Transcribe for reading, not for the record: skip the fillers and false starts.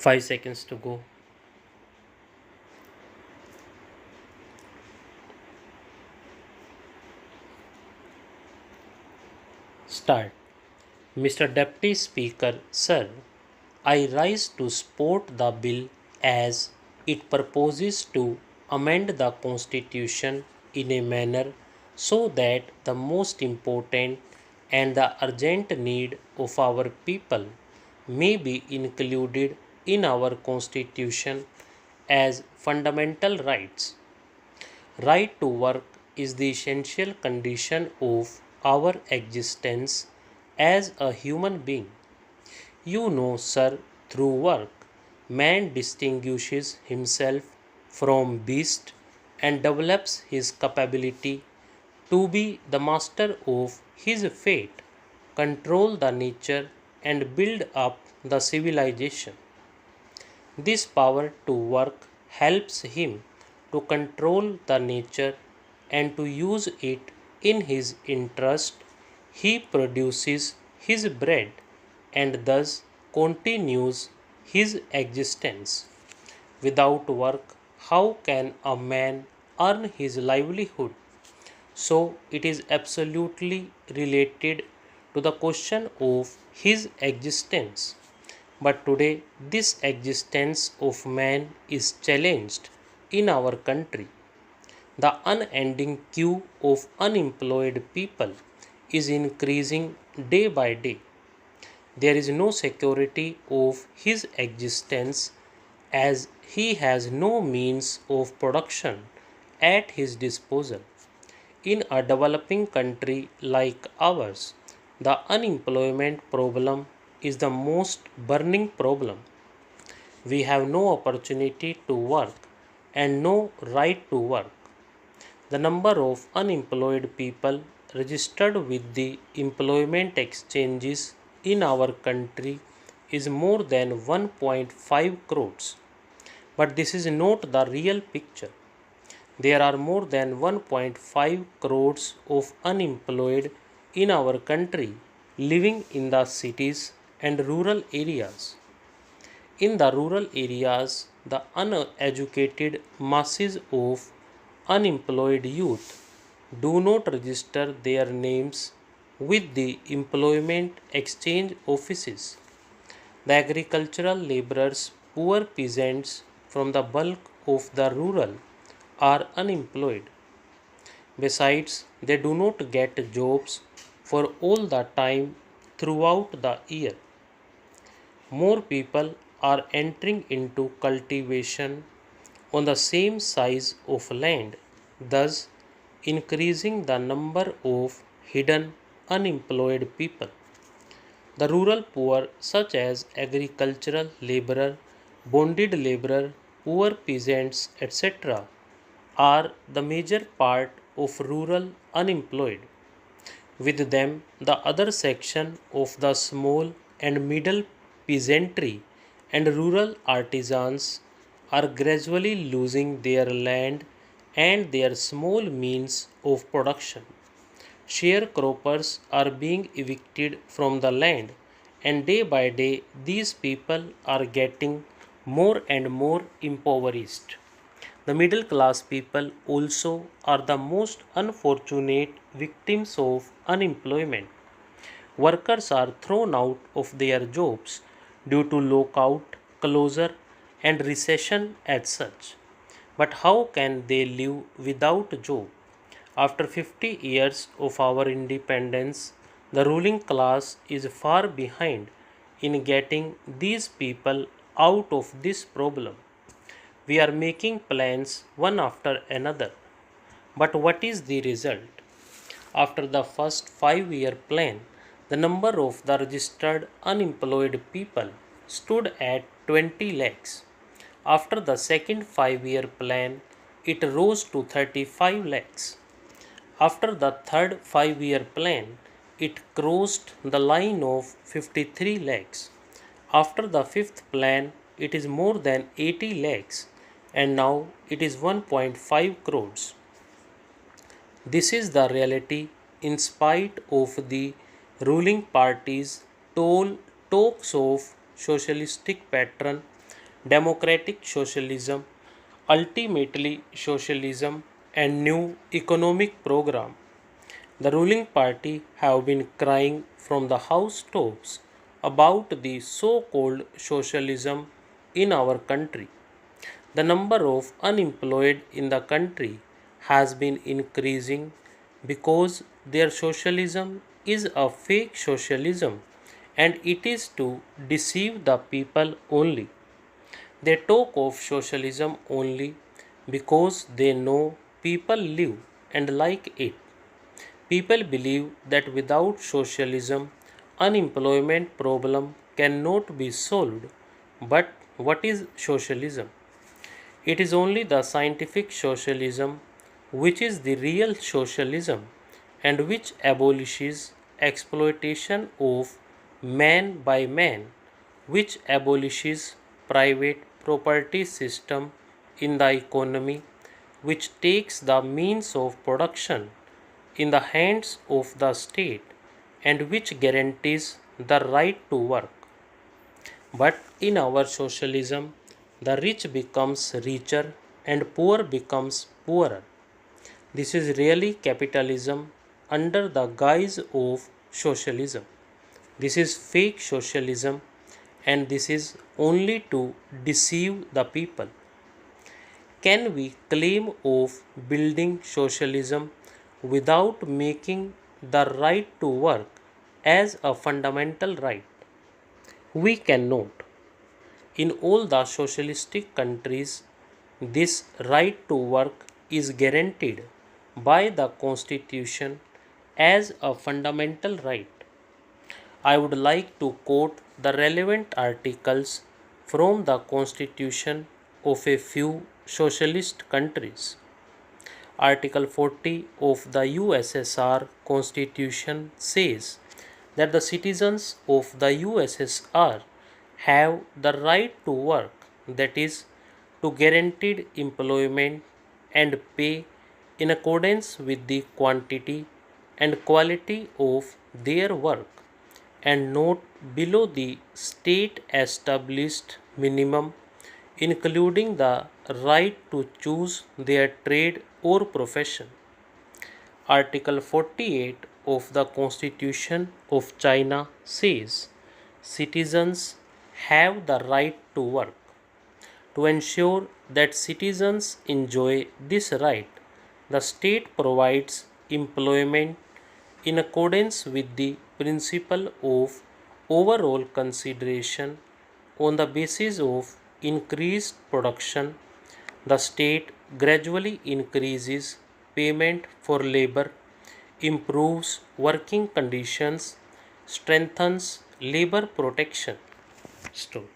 5 seconds to go. Start. Mr. Deputy Speaker, Sir, I rise to support the bill as it proposes to amend the Constitution in a manner so that the most important and the urgent need of our people may be included in our Constitution as fundamental rights. Right to work is the essential condition of our existence as a human being. You know, sir, through work, man distinguishes himself from beast and develops his capability to be the master of his fate, control the nature, and build up the civilization. This power to work helps him to control the nature and to use it in his interest. He produces his bread and thus continues his existence. Without work, how can a man earn his livelihood? So, it is absolutely related to the question of his existence. But today, this existence of man is challenged in our country. The unending queue of unemployed people is increasing day by day. There is no security of his existence as he has no means of production at his disposal. In a developing country like ours, the unemployment problem is the most burning problem. We have no opportunity to work and no right to work. The number of unemployed people registered with the employment exchanges in our country is more than 1.5 crores. But this is not the real picture. There are more than 1.5 crores of unemployed in our country living in the cities and rural areas. In the rural areas, the uneducated masses of unemployed youth do not register their names with the employment exchange offices. The agricultural laborers, poor peasants from the bulk of the rural are unemployed. Besides, they do not get jobs for all the time throughout the year. More people are entering into cultivation on the same size of land, thus increasing the number of hidden unemployed people. The rural poor, such as agricultural laborer, bonded laborer, poor peasants, etc., are the major part of rural unemployed. With them, the other section of the small and middle peasantry and rural artisans are gradually losing their land and their small means of production. Sharecroppers are being evicted from the land, and day by day, these people are getting more and more impoverished. The middle class people also are the most unfortunate victims of unemployment. Workers are thrown out of their jobs due to lockout, closure, and recession as such. But how can they live without a job? After 50 years of our independence, the ruling class is far behind in getting these people out of this problem. We are making plans one after another. But what is the result? After the first 5-year plan, the number of the registered unemployed people stood at 20 lakhs. After the second 5-year plan, it rose to 35 lakhs. After the third 5-year plan, it crossed the line of 53 lakhs. After the fifth plan, it is more than 80 lakhs, and now it is 1.5 crores. This is the reality in spite of the ruling party's talks of socialistic pattern democratic socialism, ultimately socialism, and new economic program. The ruling party have been crying from the housetops about the so-called socialism in our country. The number of unemployed in the country has been increasing because their socialism is a fake socialism and it is to deceive the people only. They talk of socialism only because they know people live and like it. People believe that without socialism, unemployment problem cannot be solved. But what is socialism? It is only the scientific socialism which is the real socialism and which abolishes exploitation of man by man, which abolishes private property system in the economy, which takes the means of production in the hands of the state and which guarantees the right to work. But in our socialism, the rich becomes richer and poor becomes poorer. This is really capitalism under the guise of socialism. This is fake socialism and this is only to deceive the people. Can we claim of building socialism without making the right to work as a fundamental right? We cannot. In all the socialistic countries, this right to work is guaranteed by the constitution as a fundamental right. I would like to quote the relevant articles from the constitution of a few socialist countries. Article 40 of the USSR Constitution says that the citizens of the USSR have the right to work, that is, to guaranteed employment and pay in accordance with the quantity and quality of their work and not below the state established minimum, including the right to choose their trade or profession. Article 48 of the Constitution of China says citizens have the right to work. To ensure that citizens enjoy this right, the state provides employment in accordance with the principle of overall consideration on the basis of increased production. The state gradually increases payment for labor, improves working conditions, strengthens labor protection. Stop.